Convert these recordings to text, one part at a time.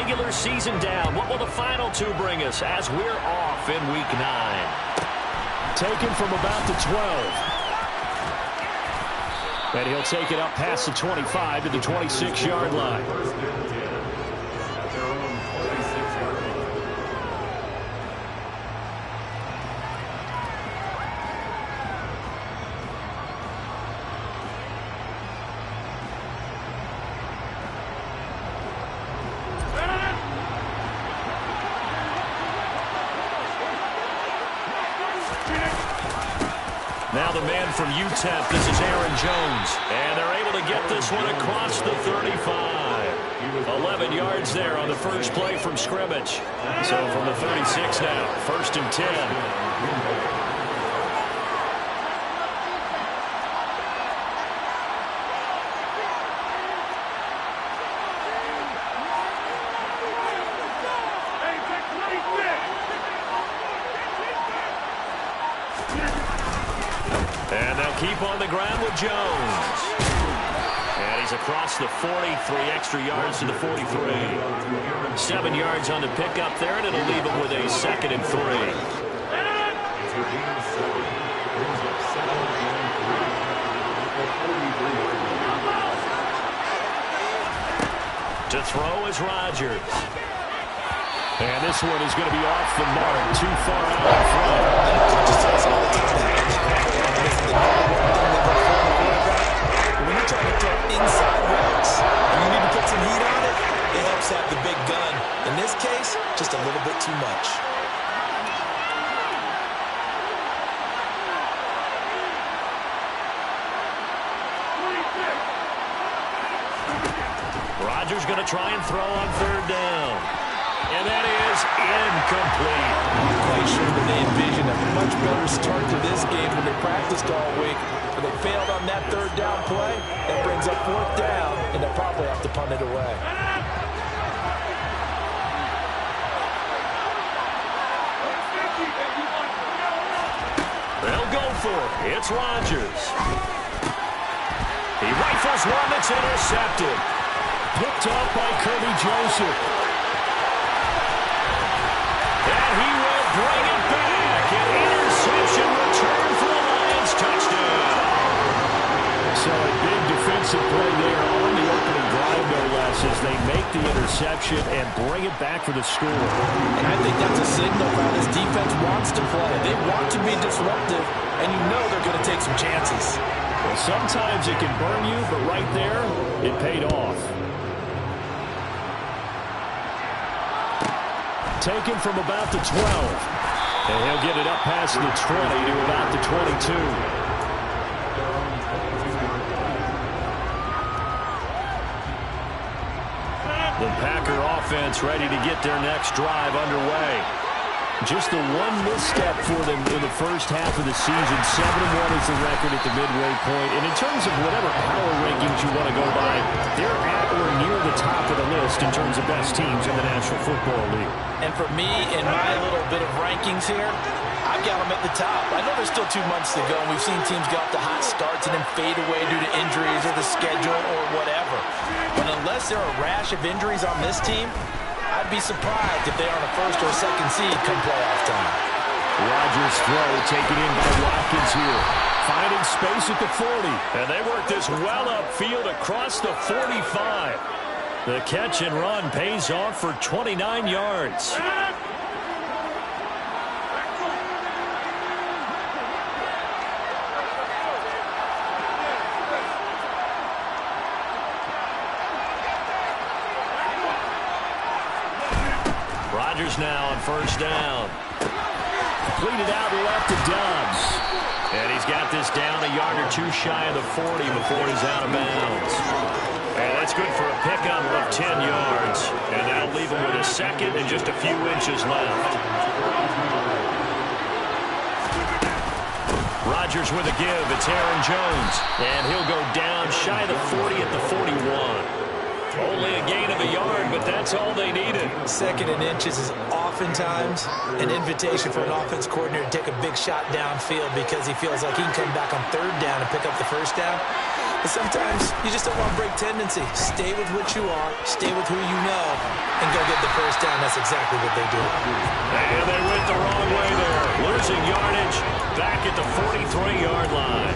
regular season down. What will the final two bring us as we're off in Week 9? Taken from about the 12. And he'll take it up past the 25 to the 26-yard line. Now the man from UTEP, this is Aaron Jones. And they're able to get this one across the 35. 11 yards there on the first play from scrimmage. So from the 36 now, 1st and 10. And they'll keep on the ground with Jones. And he's across the 40, 3 extra yards to the 43. 7 yards on the pickup there, and it'll leave him with a 2nd and 3. To throw is Rodgers. And this one is going to be off the mark, too far out in front. When you're trying to throw inside routes and you need to put some heat on it, it helps have the big gun. In this case, just a little bit too much. Rodgers going to try and throw on 3rd down. And that is incomplete. I'm quite sure that they envisioned a much better start to this game when they practiced all week. But they failed on that 3rd down play. That brings up 4th down, and they'll probably have to punt it away. They'll go for it. It's Rodgers. He rifles one that's intercepted. Picked up by Kirby Joseph. And he will bring it back. An interception return for the Lions. Touchdown. So a big defensive play there on the opening drive, no less, as they make the interception and bring it back for the score. And I think that's a signal how this defense wants to play. They want to be disruptive, and you know they're going to take some chances. Well, sometimes it can burn you, but right there, it paid off. Taken from about the 12. And he'll get it up past the 20 to about the 22. The Packer offense ready to get their next drive underway. Just the one misstep for them in the first half of the season. 7-1 is the record at the midway point. And in terms of whatever power rankings you want to go by, they're at or near the top of the list in terms of best teams in the National Football League. And for me, in my little bit of rankings here, I've got them at the top. I know there's still 2 months to go, and we've seen teams get off to hot starts and then fade away due to injuries or the schedule or whatever. But unless there are a rash of injuries on this team, I'd be surprised if they aren't a 1st or 2nd seed come playoff time. Rodgers' throw taken in by Watkins here. Finding space at the 40. And they work this well upfield across the 45. The catch and run pays off for 29 yards. Rodgers now on 1st down. Completed out left to Dobbs. And he's got this down a yard or 2 shy of the 40 before he's out of bounds. And that's good for a pickup of 10 yards. And that'll leave him with a 2nd and just a few inches left. Rodgers with a give. It's Aaron Jones. And he'll go down shy of the 40 at the 41. Only a gain of a yard, but that's all they needed. 2nd and inches is oftentimes an invitation for an offense coordinator to take a big shot downfield because he feels like he can come back on 3rd down and pick up the 1st down. Sometimes you just don't want to break tendency. Stay with what you are, stay with who you know, and go get the first down. That's exactly what they do. And they went the wrong way there. Losing yardage back at the 43-yard line.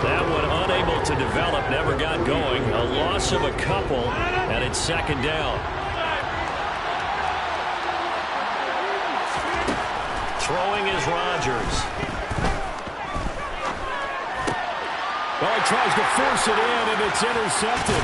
That one unable to develop, never got going. A loss of a couple, and it's second down. Throwing is Rodgers. Well, he tries to force it in, and it's intercepted.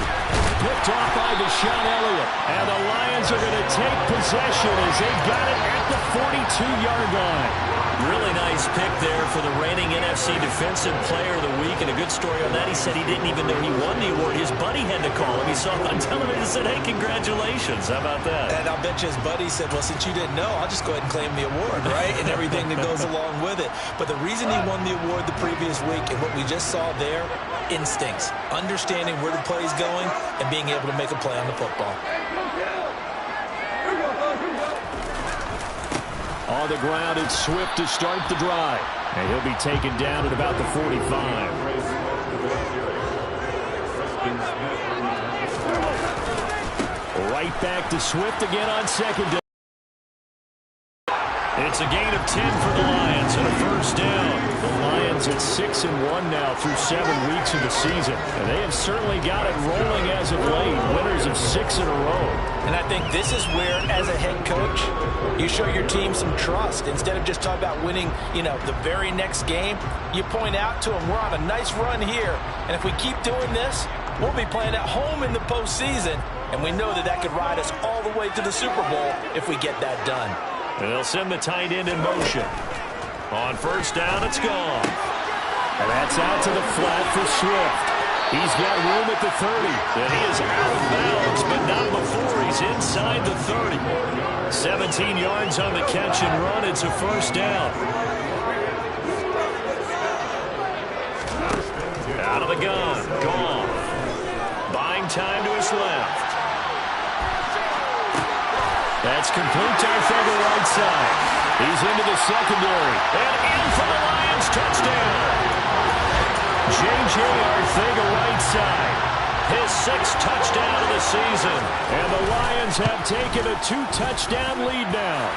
Picked off by Deshaun Elliott. And the Lions are going to take possession as they got it at the 42-yard line. Really nice pick there for the reigning NFC Defensive Player of the Week. And a good story on that, he said he didn't even know he won the award. His buddy had to call him. He saw him on television and said, hey, congratulations. How about that? And I'll bet you his buddy said, well, since you didn't know, I'll just go ahead and claim the award, right? And everything that goes along with it. But the reason he won the award the previous week and what we just saw there, instincts, understanding where the play is going and being able to make a play on the football. On the ground, it's Swift to start the drive. And he'll be taken down at about the 45. Right back to Swift again on second down. It's a gain of 10 for the Lions and a first down. The Lions at 6-1 now through 7 weeks of the season. And they have certainly got it rolling as of late. Winners of 6 in a row. And I think this is where, as a head coach, you show your team some trust. Instead of just talking about winning, the very next game, you point out to them, we're on a nice run here. And if we keep doing this, we'll be playing at home in the postseason. And we know that could ride us all the way to the Super Bowl if we get that done. And they'll send the tight end in motion. On first down, it's gone. And that's out to the flat for Swift. He's got room at the 30. And he is out of bounds, but not before he's inside the 30. 17 yards on the catch and run. It's a first down. Out of the gun. Gone. Buying time to his left. That's complete to Arthur right side. He's into the secondary. And in for the Lions. Touchdown. J.J. Arthur right side. His 6th touchdown of the season. And the Lions have taken a 2-touchdown lead now.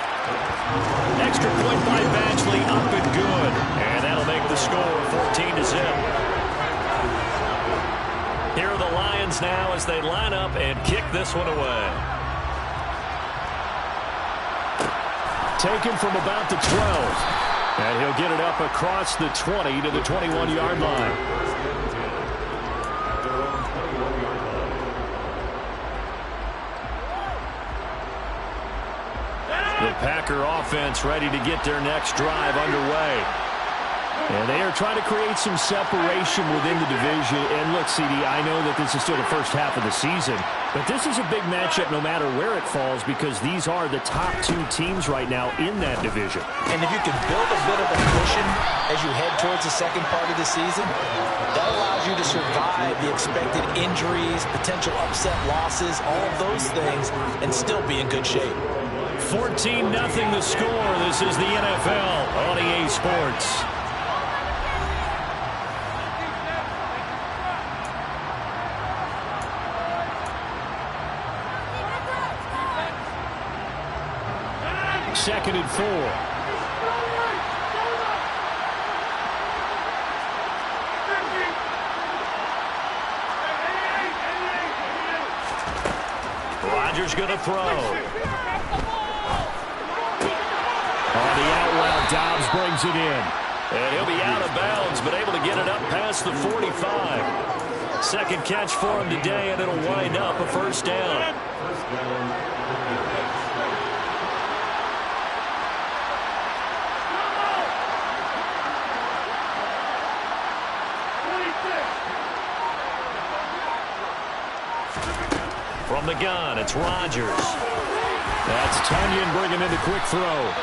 Extra point by Batchley up and good. And that'll make the score 14-0. Here are the Lions now as they line up and kick this one away. Taken from about the 12. And he'll get it up across the 20 to the 21-yard line. The Packer offense ready to get their next drive underway. And they are trying to create some separation within the division. And look, CD, I know that this is still the first half of the season, but this is a big matchup no matter where it falls because these are the top 2 teams right now in that division. And if you can build a bit of a cushion as you head towards the second part of the season, that allows you to survive the expected injuries, potential upset losses, all of those things, and still be in good shape. 14-0 the score. This is the NFL on EA Sports. Second and 4. Rodgers going to throw. On the out route, Dobbs brings it in. And he'll be out of bounds, but able to get it up past the 45. Second catch for him today, and it'll wind up a first down. From the gun, it's Rodgers. That's Tunyon bringing in the quick throw.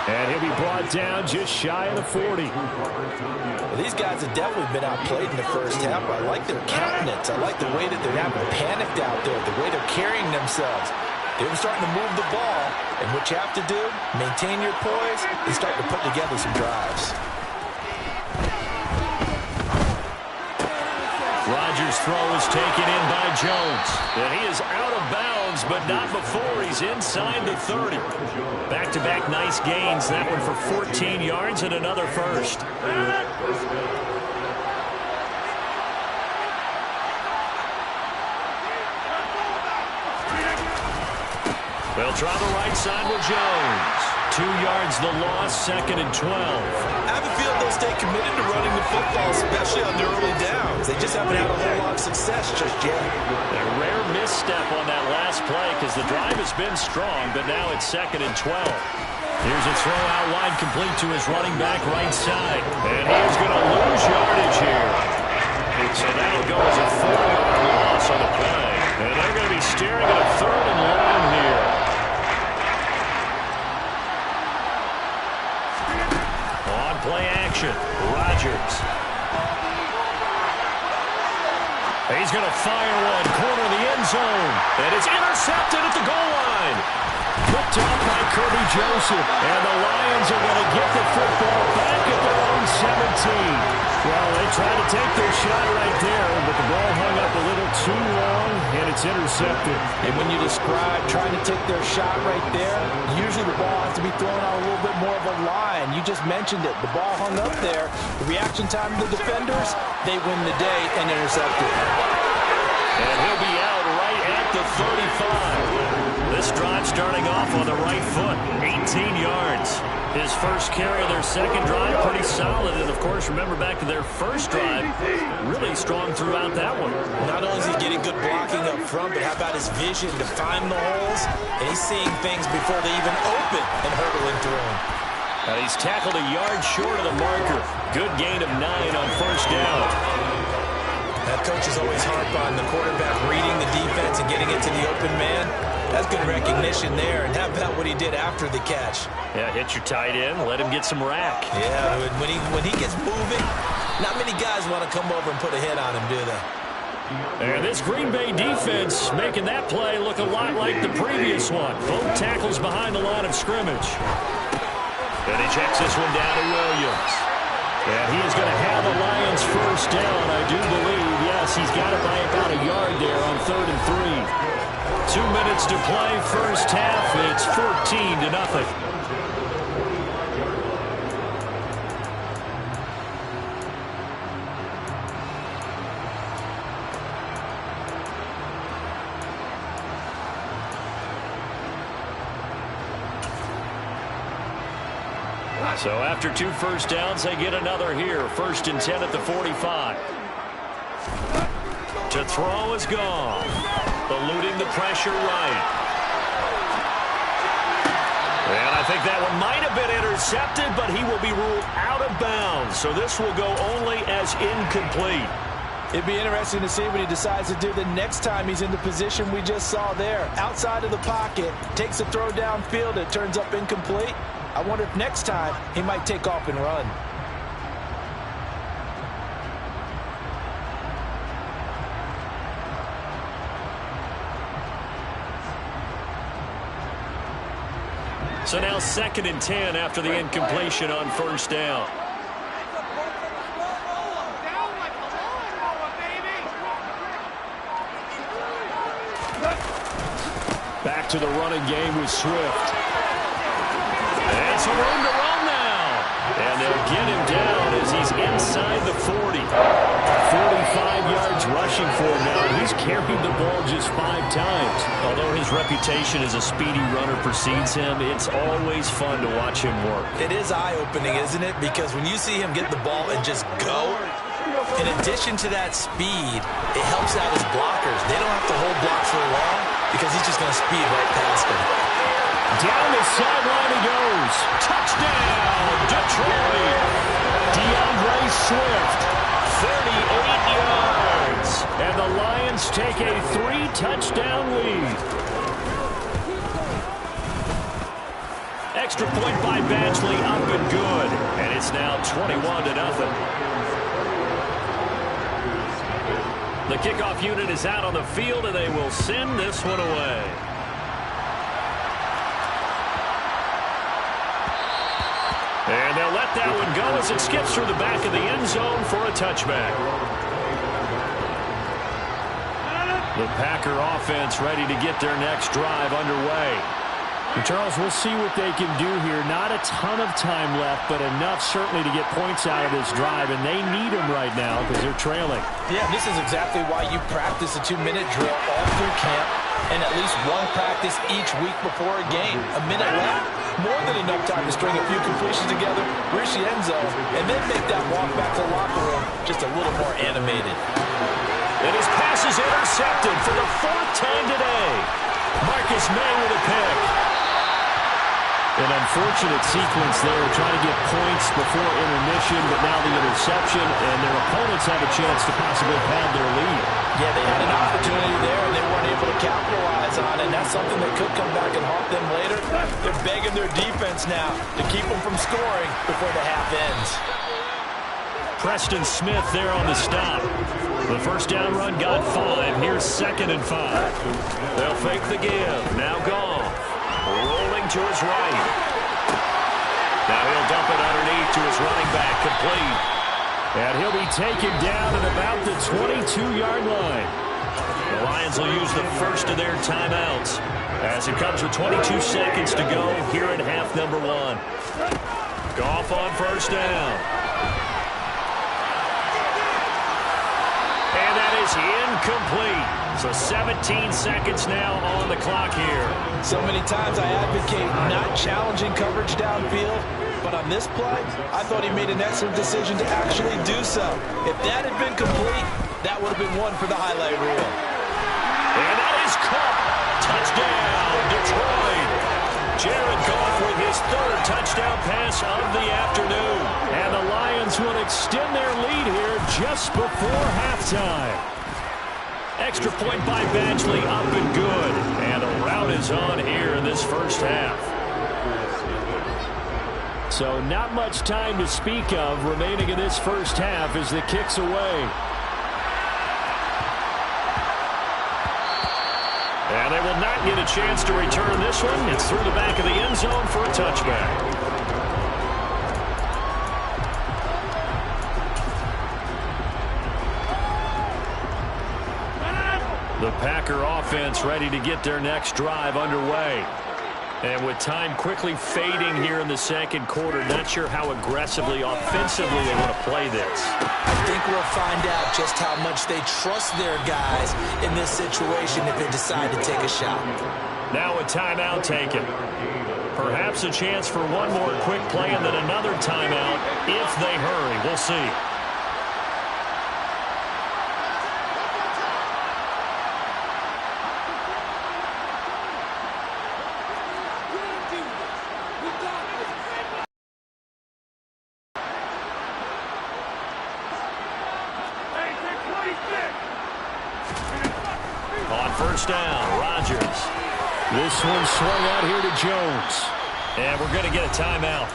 And he'll be brought down just shy of the 40. Well, these guys have definitely been outplayed in the first half. I like their countenance. I like the way that they're having panicked out there, the way they're carrying themselves. They're starting to move the ball. And what you have to do, maintain your poise, and start to put together some drives. Rodgers' throw is taken in by Jones. And he is out of bounds, but not before he's inside the 30. Back-to-back nice gains. That one for 14 yards and another first. They'll try the right side with Jones. 2 yards the loss, 2nd and 12. I have a feeling they'll stay committed to running the football, especially on the early downs. They just haven't had a whole lot of success just yet. A rare misstep on that last play because the drive has been strong, but now it's 2nd and 12. Here's a throw out wide complete to his running back right side. And he is going to lose yardage here. So that'll go as a 4-yard loss on the play. And they're going to be staring at a 3rd and long here. On play action, Rodgers. He's going to fire one, corner of the end zone. And it's intercepted at the goal line. Picked off by Kirby Joseph. And the Lions are going to get the football back at their own 17. Well, they tried to take their shot right there, but the ball hung up a little too long, and it's intercepted. And when you describe trying to take their shot right there, usually the ball has to be thrown out a little bit more of a line. You just mentioned it. The ball hung up there. The reaction time of the defenders, they win the day and intercepted. And he'll be out right at the 35. This drive starting off on the right foot, 18 yards. His first carry of their second drive, pretty solid. And, of course, remember back to their first drive, really strong throughout that one. Not only is he getting good blocking up front, but how about his vision to find the holes? And he's seeing things before they even open and hurtling through them. And he's tackled a yard short of the marker. Good gain of 9 on first down. That coach is always harp on the quarterback reading the defense and getting it to the open man. That's good recognition there. And how about what he did after the catch? Yeah, hit your tight end, let him get some rack. Yeah, when he gets moving, not many guys want to come over and put a hit on him, do they? And this Green Bay defense making that play look a lot like the previous one. Both tackles behind the line of scrimmage. And he checks this one down to Williams. And he is going to have the Lions first down, I do believe. Yes, he's got it by about a yard there on 3rd and 3. 2 minutes to play, first half. It's 14-0. So after 2 first downs, they get another here. 1st and 10 at the 45. To throw is gone. Eluding the pressure right. And I think that one might have been intercepted, but he will be ruled out of bounds. So this will go only as incomplete. It'd be interesting to see what he decides to do the next time he's in the position we just saw there. Outside of the pocket, takes a throw downfield, it turns up incomplete. I wonder if next time he might take off and run. So now 2nd and 10 after the incompletion on first down. Back to the running game with Swift. And some room to run now. And they'll get him down as he's inside the 40. 45 yards rushing for him now. He's carried the ball just 5 times. Although his reputation as a speedy runner precedes him, it's always fun to watch him work. It is eye-opening, isn't it? Because when you see him get the ball and just go, in addition to that speed, it helps out his blockers. They don't have to hold blocks for long because he's just going to speed right past them. Down the sideline he goes. Touchdown, Detroit. DeAndre Swift, 38 yards. And the Lions take a 3-touchdown lead. Extra point by Badgley, up and good. And it's now 21-0. The kickoff unit is out on the field, and they will send this one away. And they'll let that one go as it skips through the back of the end zone for a touchback. The Packer offense ready to get their next drive underway. And Charles, we'll see what they can do here. Not a ton of time left, but enough certainly to get points out of this drive, and they need them right now because they're trailing. Yeah, this is exactly why you practice a 2-minute drill all through camp and at least one practice each week before a game. A minute left, more than enough time to string a few completions together, reach the end zone, and then make that walk back to the locker room just a little more animated. And his pass is intercepted for the 4th time today. Marcus May with a pick. An unfortunate sequence there, trying to get points before intermission, but now the interception, and their opponents have a chance to possibly pad their lead. Yeah, they had an opportunity there, and they weren't able to capitalize on it, and that's something that could come back and haunt them later. They're begging their defense now to keep them from scoring before the half ends. Preston Smith there on the stop. The first down run got 5. Here's 2nd and 5. They'll fake the give. Now Goff. Rolling to his right. Now he'll dump it underneath to his running back. Complete. And he'll be taken down at about the 22-yard line. The Lions will use the first of their timeouts as it comes with 22 seconds to go here at half number 1. Goff on first down. And that is incomplete. So 17 seconds now on the clock here. So many times I advocate not challenging coverage downfield, but on this play, I thought he made an excellent decision to actually do so. If that had been complete, that would have been one for the highlight reel. And that is caught. Touchdown, Detroit. Jared Goff with his 3rd touchdown pass of the afternoon. And the Lions will extend their lead here just before halftime. Extra point by Badgley, up and good. And a rout is on here in this first half. So not much time to speak of remaining in this first half as the kick's away. And they will not get a chance to return this one. It's through the back of the end zone for a touchback. The Packer offense ready to get their next drive underway. And with time quickly fading here in the second quarter, not sure how aggressively, offensively they want to play this. I think we'll find out just how much they trust their guys in this situation if they decide to take a shot. Now a timeout taken. Perhaps a chance for one more quick play and then another timeout if they hurry. We'll see. On first down, Rodgers. This one swung out here to Jones. And we're going to get a timeout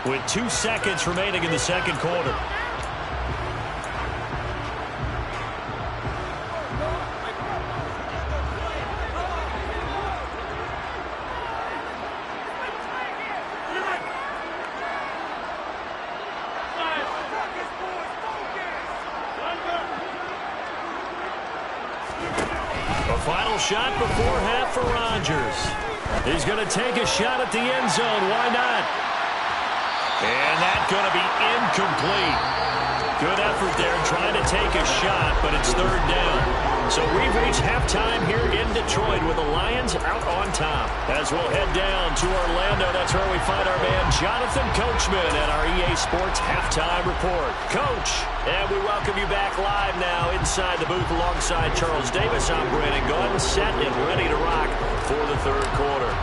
with 2 seconds remaining in the second quarter. Final shot before half for Rodgers. He's going to take a shot at the end zone. Why not? And that's going to be incomplete. Good effort there trying to take a shot, but it's 3rd down. So we've reached halftime here in Detroit with the Lions out on top. As we'll head down to Orlando, that's where we find our man Jonathan Coachman at our EA Sports Halftime Report. Coach, and we welcome you back live now inside the booth alongside Charles Davis. I'm Brandon Gaudin, set and ready to rock for the 3rd quarter.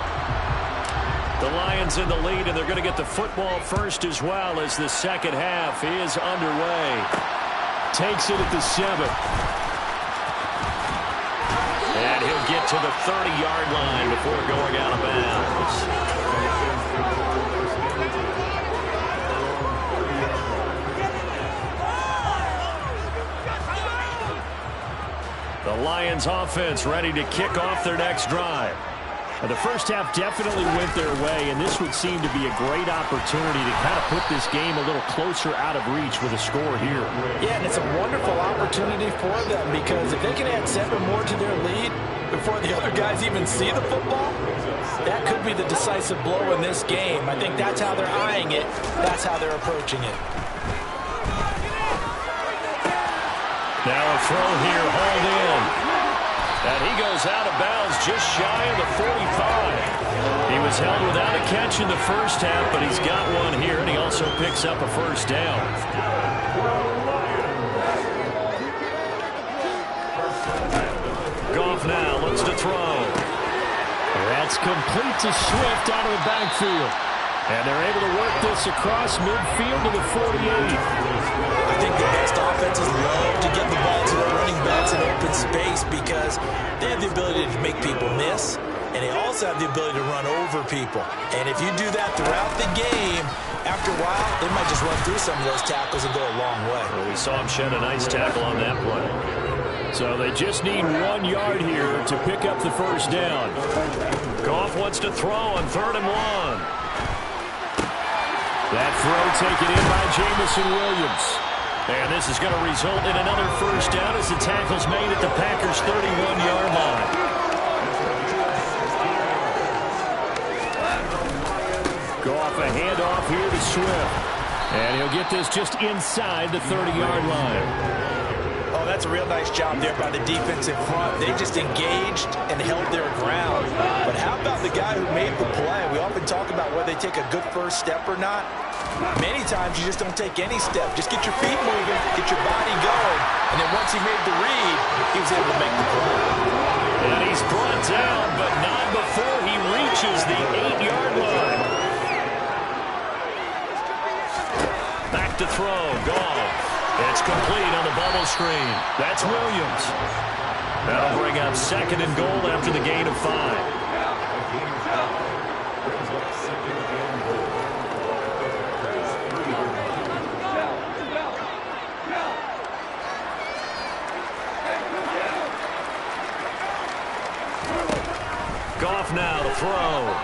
The Lions in the lead, and they're going to get the football first as well as the second half is underway. Takes it at the 7. And he'll get to the 30-yard line before going out of bounds. The Lions offense ready to kick off their next drive. The first half definitely went their way, and this would seem to be a great opportunity to kind of put this game a little closer out of reach with a score here. Yeah, and it's a wonderful opportunity for them because if they can add 7 more to their lead before the other guys even see the football, that could be the decisive blow in this game. I think that's how they're eyeing it. That's how they're approaching it. Now a throw here, hauled in. And he goes out of bounds just shy of the 45. He was held without a catch in the first half, but he's got one here, and he also picks up a first down. Goff now looks to throw. That's complete to Swift out of the backfield. And they're able to work this across midfield to the 48. I think the best offenses love to get the ball to their running backs in open space because they have the ability to make people miss, and they also have the ability to run over people. And if you do that throughout the game, after a while, they might just run through some of those tackles and go a long way. Well, we saw him shed a nice tackle on that play. So they just need 1 yard here to pick up the first down. Goff wants to throw on 3rd and 1. That throw taken in by Jamison Williams. And this is going to result in another first down as the tackle's made at the Packers' 31-yard line. Goff a handoff here to Swift. And he'll get this just inside the 30-yard line. Oh, that's a real nice job there by the defense in front. They just engaged and held their ground. But how about the guy who made the play? We often talk about whether they take a good first step or not. Many times you just don't take any step. Just get your feet moving, get your body going. And then once he made the read, he was able to make the play. And he's brought down, but not before he reaches the 8-yard line. Back to throw, Goff. It's complete on the bubble screen. That's Williams. That'll bring up 2nd and goal after the gain of 5. Goff now to throw.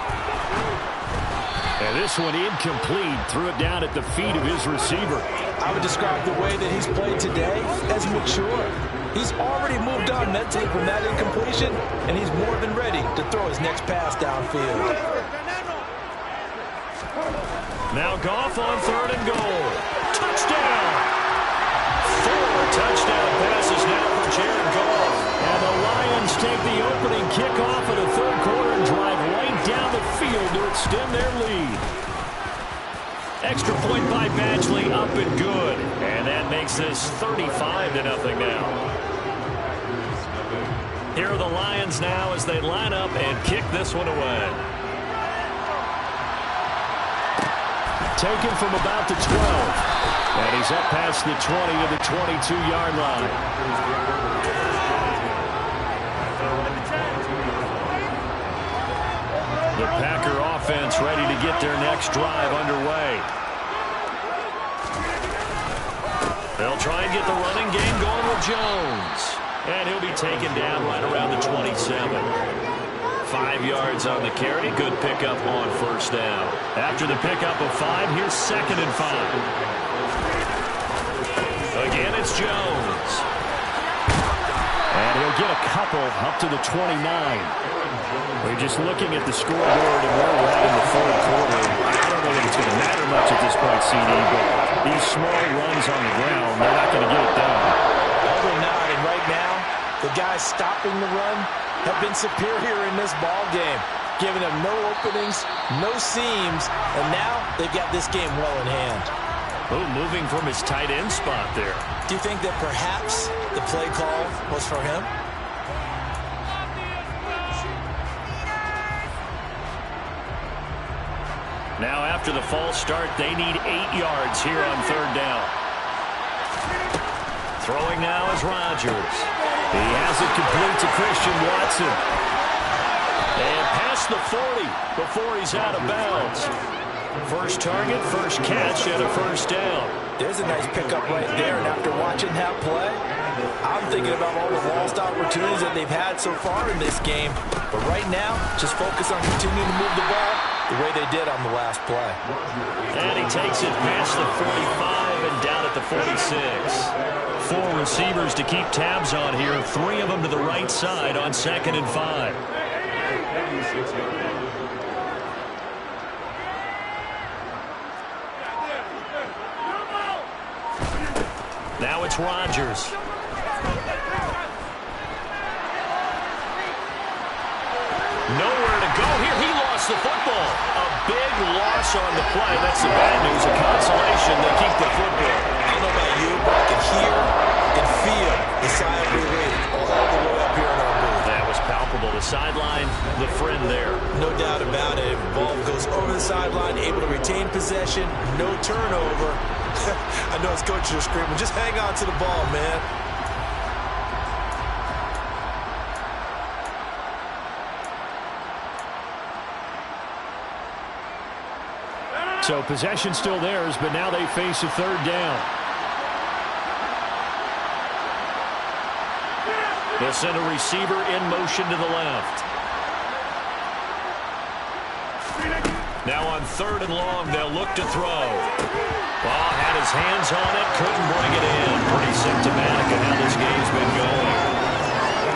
And this one incomplete. Threw it down at the feet of his receiver. I would describe the way that he's played today as mature. He's already moved on mentally from that incompletion, and he's more than ready to throw his next pass downfield. Now Goff on 3rd and goal. Touchdown! 4 touchdown passes now for Jared Goff. And the Lions take the opening kickoff of the 3rd quarter and drive right down the field to extend their lead. Extra point by Badgley, up and good. And that makes this 35-0 now. Here are the Lions now as they line up and kick this one away. Taken from about the 12. And he's up past the 20 to the 22-yard line. The Packer offense ready to get their next drive underway. They'll try and get the running game going with Jones. And he'll be taken down right around the 27. 5 yards on the carry. Good pickup on 1st down. After the pickup of 5, here's 2nd and 5. Again, it's Jones. And he'll get a couple up to the 29. We're just looking at the scoreboard and where we're at in the 4th quarter. I don't know that it's going to matter much at this point, CD, but these small runs on the ground, they're not going to get it done. No, they're not. And right now, the guys stopping the run have been superior in this ball game, giving them no openings, no seams, and now they've got this game well in hand. Oh, moving from his tight end spot there. Do you think that perhaps the play call was for him? Now after the false start, they need 8 yards here on 3rd down. Throwing now is Rodgers. He has it complete to Christian Watson. And past the 40 before he's out of bounds. First target, first catch, and a 1st down. There's a nice pickup right there, and after watching that play, I'm thinking about all the lost opportunities that they've had so far in this game. But right now, just focus on continuing to move the ball the way they did on the last play. And he takes it past the 45 and down at the 46. 4 receivers to keep tabs on here. 3 of them to the right side on 2nd and 5. Now it's Rodgers. Nowhere to go here. He lost the football. A big loss on the play. That's the bad news. A consolation. They keep the football. I don't know about you, but I can hear and feel the sigh of relief all the way up here in our booth. That was palpable. The sideline, the friend there. No doubt about it. Ball goes over the sideline, able to retain possession, no turnover. I know his coaches are screaming, just hang on to the ball, man. So possession still theirs, but now they face a 3rd down. They'll send a receiver in motion to the left. Now on 3rd and long, they'll look to throw. Ball had his hands on it, couldn't bring it in. Pretty symptomatic of how this game's been going.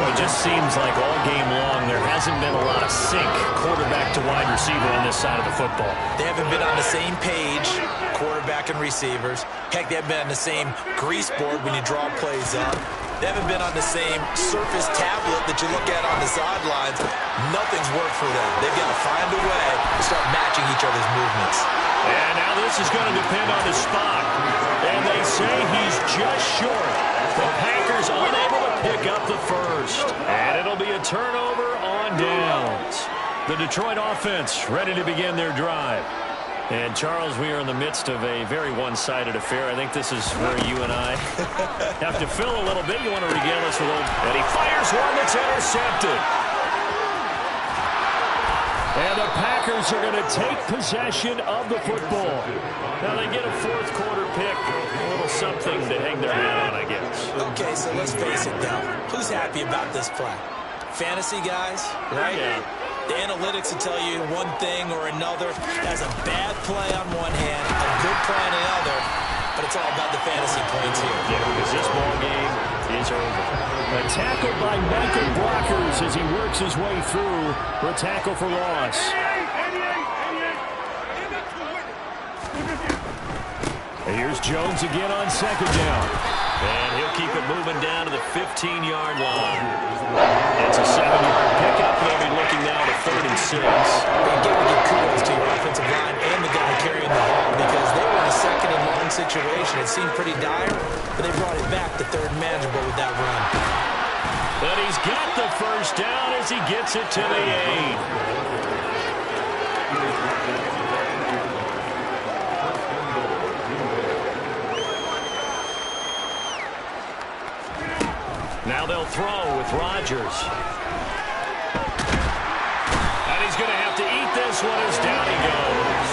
It just seems like all game long there hasn't been a lot of sync quarterback to wide receiver on this side of the football. They haven't been on the same page, quarterback and receivers. Heck, they haven't been on the same grease board when you draw plays up. They haven't been on the same surface tablet that you look at on the sidelines. Nothing's worked for them. They've got to find a way to start matching each other's movements. And now this is going to depend on the spot. And they say he's just short. The Packers unable to pick up the first. And it'll be a turnover on downs. The Detroit offense ready to begin their drive. And, Charles, we are in the midst of a very one-sided affair. I think this is where you and I have to fill a little bit. You want to regale us with a little... And he fires one that's intercepted. And the Packers are going to take possession of the football. Now they get a 4th quarter pick. A little something to hang their hat on, I guess. Okay, so let's face it, though. Who's happy about this play? Fantasy guys, right? Yeah. The analytics will tell you one thing or another. That's a bad play on one hand, a good play on the other, but it's all about the fantasy points here. Yeah, because this ball game is over. A tackle by Michael Blockers as he works his way through for a tackle for loss. And here's Jones again on 2nd down. And he'll keep it moving down to the 15-yard line. It's a 7-yard pickup. They'll be looking now at 3rd and 6. Again, we give kudos to your offensive line and the guy carrying the ball because they were in a 2nd and long situation. It seemed pretty dire, but they brought it back to 3rd and manageable with that run. But he's got the first down as he gets it to the 8. Now they'll throw with Rodgers. And he's going to have to eat this one as down he goes.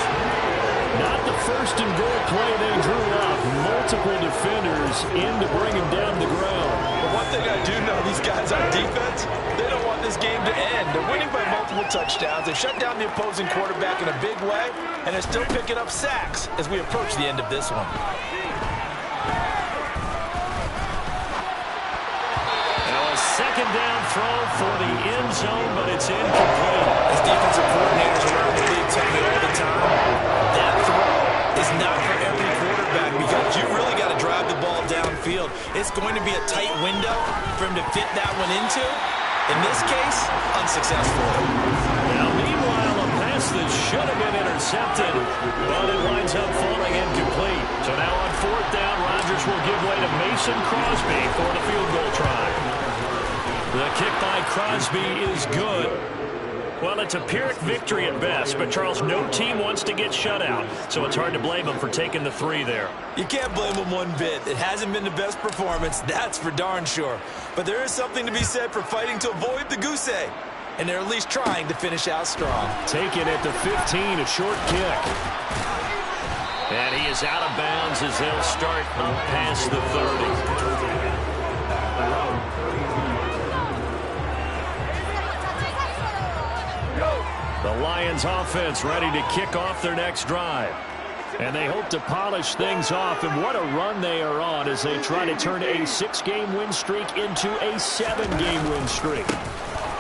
Not the 1st and goal play they drew up. Multiple defenders in to bring him down to the ground. But one thing I do know, these guys on defense, they don't want this game to end. They're winning by multiple touchdowns. They've shut down the opposing quarterback in a big way, and they're still picking up sacks as we approach the end of this one. Second down throw for the end zone, but it's incomplete. As defensive coordinators around the league tell me all the time, that throw is not for every quarterback because you really got to drive the ball downfield. It's going to be a tight window for him to fit that one into. In this case, unsuccessful. Now, meanwhile, a pass that should have been intercepted, but it winds up falling incomplete. So now on 4th down, Rodgers will give way to Mason Crosby for the field goal try. The kick by Crosby is good. Well, it's a Pyrrhic victory at best, but, Charles, no team wants to get shut out, so it's hard to blame them for taking the 3 there. You can't blame them one bit. It hasn't been the best performance, that's for darn sure. But there is something to be said for fighting to avoid the goose egg, and they're at least trying to finish out strong. Taken at the 15, a short kick. And he is out of bounds as they'll start past the 30. Lions offense ready to kick off their next drive. And they hope to polish things off, and what a run they are on as they try to turn a 6-game win streak into a 7-game win streak.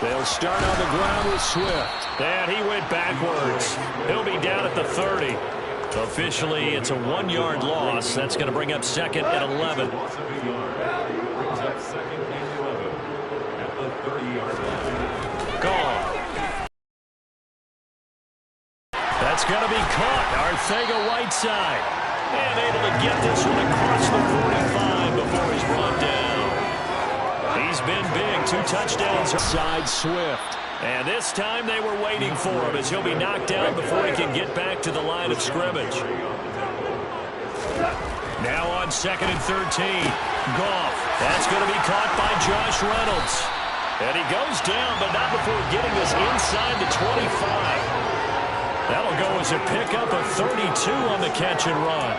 They'll start on the ground with Swift. And he went backwards. He'll be down at the 30. Officially, it's a 1-yard loss. That's going to bring up 2nd and 11. Gone. That's going to be caught. Arcega-Whiteside. And able to get this one across the 45 before he's brought down. He's been big. 2 touchdowns. Side Swift. And this time they were waiting for him as he'll be knocked down before he can get back to the line of scrimmage. Now on 2nd and 13. Goff. That's going to be caught by Josh Reynolds. And he goes down, but not before getting this inside the 25. That'll go as a pickup of 32 on the catch and run.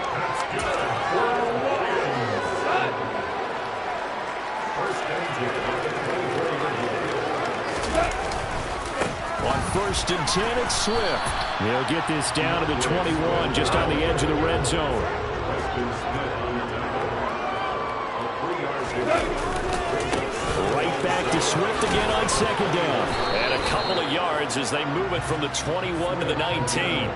On 1st and 10, it's Swift. They'll get this down to the 21, just on the edge of the red zone. Right back to Swift again on 2nd down. And a couple of yards as they move it from the 21 to the 19.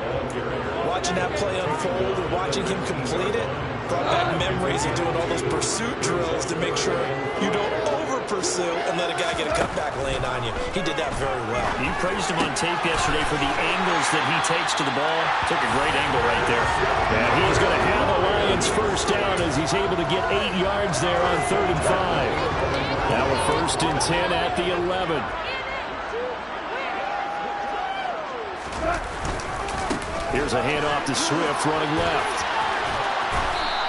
Watching that play unfold and watching him complete it brought back memories of doing all those pursuit drills to make sure you don't over-pursue and let a guy get a cutback lane on you. He did that very well. You praised him on tape yesterday for the angles that he takes to the ball. Took a great angle right there. And he's going to have the Lions first down as he's able to get 8 yards there on 3rd and 5. Now a 1st and 10 at the 11. Here's a handoff to Swift running left.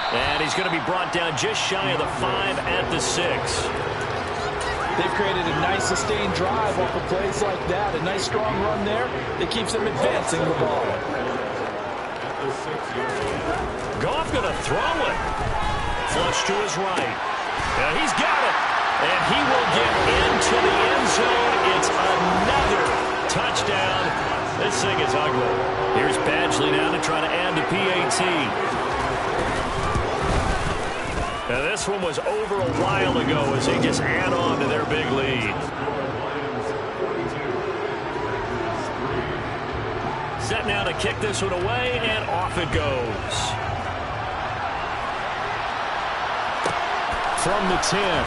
And he's going to be brought down just shy of the 5 at the 6. They've created a nice sustained drive off of plays like that. A nice strong run there that keeps them advancing the ball. Goff going to throw it. Flush to his right. And he's got it. And he will get into the end zone. It's another touchdown. This thing is ugly. Here's Badgley now to try to add the PAT. Now this one was over a while ago as they just add on to their big lead. Set now to kick this one away, and off it goes. From the 10.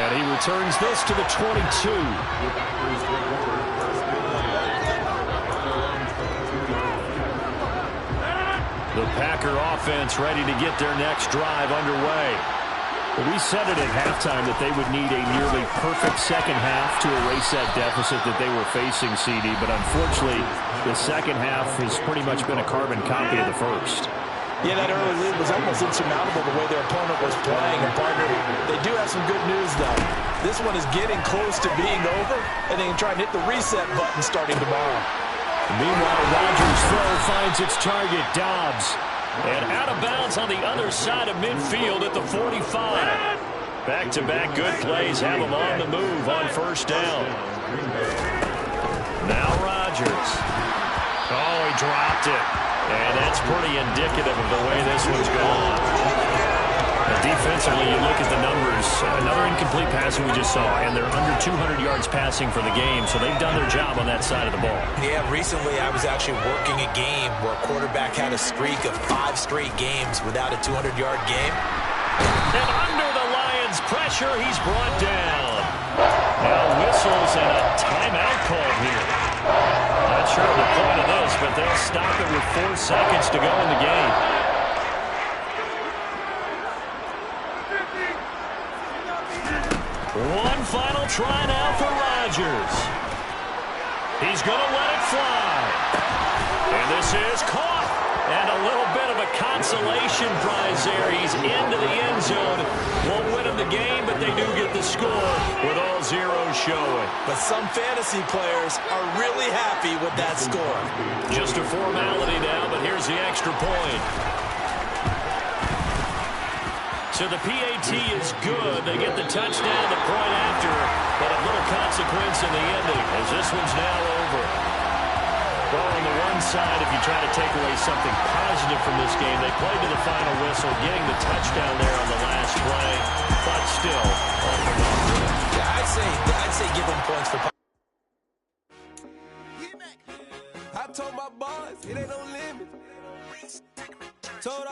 And he returns this to the 22. The Packer offense ready to get their next drive underway. We said it at halftime that they would need a nearly perfect second half to erase that deficit that they were facing, CD, but unfortunately, the second half has pretty much been a carbon copy of the first. Yeah, that early lead was almost insurmountable the way their opponent was playing. And, partner, they do have some good news, though. This one is getting close to being over, and they can try and hit the reset button starting tomorrow. Meanwhile, Rodgers' throw finds its target, Dobbs. And out of bounds on the other side of midfield at the 45. Back-to-back good plays have them on the move on 1st down. Now Rodgers. Oh, he dropped it. And that's pretty indicative of the way this one's gone. Defensively, you look at the numbers. Another incomplete passing we just saw, and they're under 200 yards passing for the game, so they've done their job on that side of the ball. Yeah, recently I was actually working a game where a quarterback had a streak of 5 straight games without a 200-yard game. And under the Lions' pressure, he's brought down. Now whistles and a timeout call here. Not sure of the point of this, but they'll stop it with 4 seconds to go in the game. One final try now for Rodgers. He's going to let it fly. And this is caught. And a little bit of a consolation prize there. He's into the end zone. Won't win him the game, but they do get the score with all zeros showing. But some fantasy players are really happy with that score. Just a formality now, but here's the extra point. So the PAT is good. They get the touchdown the point after, but of little consequence in the ending as this one's now over. Well, on the one side, if you try to take away something positive from this game, they played to the final whistle, getting the touchdown there on the last play, but still, all for nothing. Yeah, I'd say give them points for. I told my boys, it ain't no limit. Told